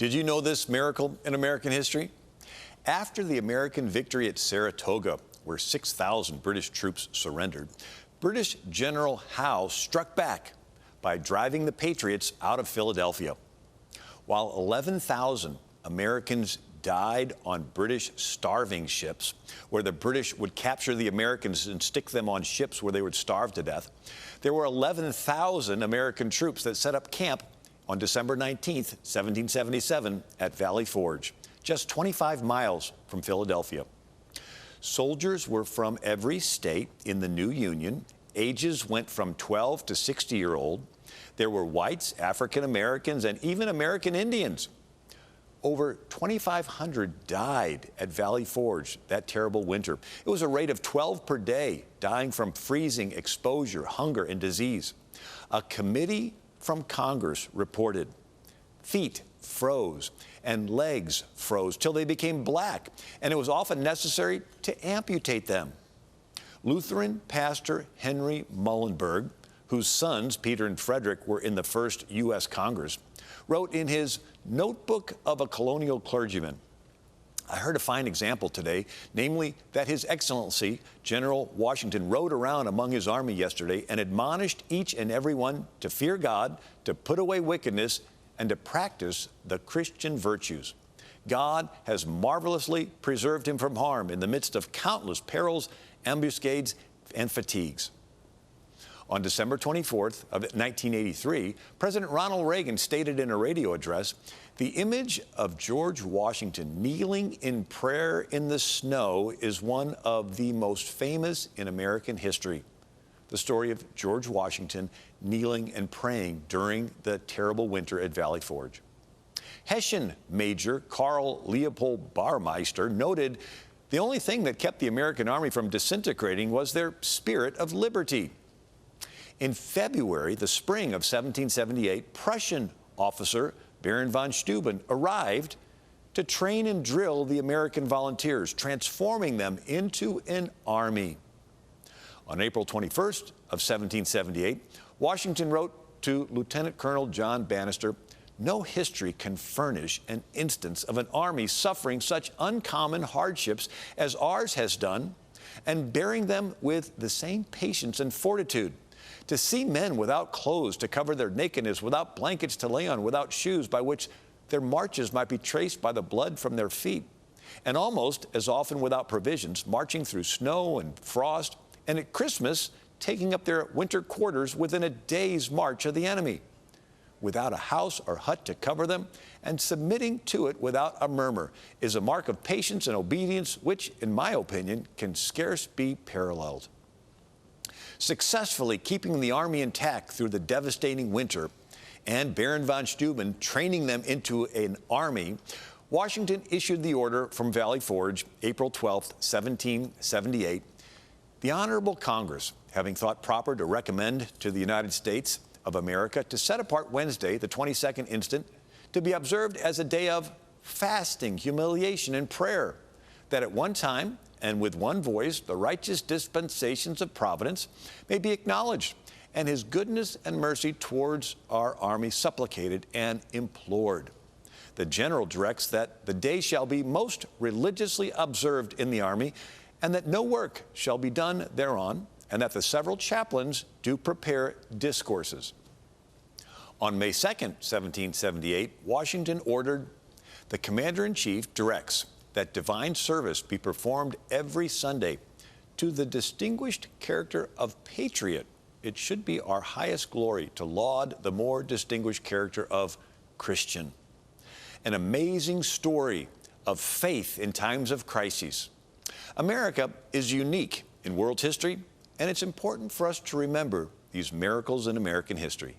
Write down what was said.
Did you know this miracle in American history? After the American victory at Saratoga, where 6,000 British troops surrendered, British General Howe struck back by driving the Patriots out of Philadelphia. While 11,000 Americans died on British starving ships, where the British would capture the Americans and stick them on ships where they would starve to death, there were 11,000 American troops that set up camp on December 19, 1777, at Valley Forge, just 25 miles from Philadelphia. Soldiers were from every state in the new Union. Ages went from 12 to 60-year-old. There were whites, African Americans, and even American Indians. Over 2,500 died at Valley Forge that terrible winter. It was a rate of 12 per day, dying from freezing, exposure, hunger, and disease. A committee from Congress reported feet froze and legs froze till they became black, and it was often necessary to amputate them. Lutheran pastor Henry Muhlenberg, whose sons, Peter and Frederick, were in the first U.S. Congress, wrote in his Notebook of a Colonial Clergyman, I heard a fine example today, namely that His Excellency General Washington rode around among his army yesterday and admonished each and every one to fear God, to put away wickedness, and to practice the Christian virtues. God has marvelously preserved him from harm in the midst of countless perils, ambuscades, and fatigues. On December 24th of 1983, President Ronald Reagan stated in a radio address, "The image of George Washington kneeling in prayer in the snow is one of the most famous in American history." The story of George Washington kneeling and praying during the terrible winter at Valley Forge. Hessian Major Karl Leopold Baurmeister noted the only thing that kept the American army from disintegrating was their spirit of liberty. In February, the spring of 1778, Prussian officer Baron von Steuben arrived to train and drill the American volunteers, transforming them into an army. On April 21st of 1778, Washington wrote to Lieutenant Colonel John Bannister, "No history can furnish an instance of an army suffering such uncommon hardships as ours has done, and bearing them with the same patience and fortitude. To see men without clothes to cover their nakedness, without blankets to lay on, without shoes by which their marches might be traced by the blood from their feet, and almost as often without provisions, marching through snow and frost, and at Christmas taking up their winter quarters within a day's march of the enemy, without a house or hut to cover them, and submitting to it without a murmur, is a mark of patience and obedience which, in my opinion, can scarce be paralleled." Successfully keeping the army intact through the devastating winter and Baron von Steuben training them into an army, Washington issued the order from Valley Forge, April 12, 1778. The Honorable Congress, having thought proper to recommend to the United States of America to set apart Wednesday, the 22nd instant, to be observed as a day of fasting, humiliation, and prayer, that at one time and with one voice the righteous dispensations of providence may be acknowledged, and his goodness and mercy towards our army supplicated and implored. The general directs that the day shall be most religiously observed in the army, and that no work shall be done thereon, and that the several chaplains do prepare discourses. On May 2nd, 1778, Washington ordered, "The Commander-in-Chief directs that divine service be performed every Sunday. To the distinguished character of patriot, it should be our highest glory to laud the more distinguished character of Christian." An amazing story of faith in times of crises. America is unique in world history, and it's important for us to remember these miracles in American history.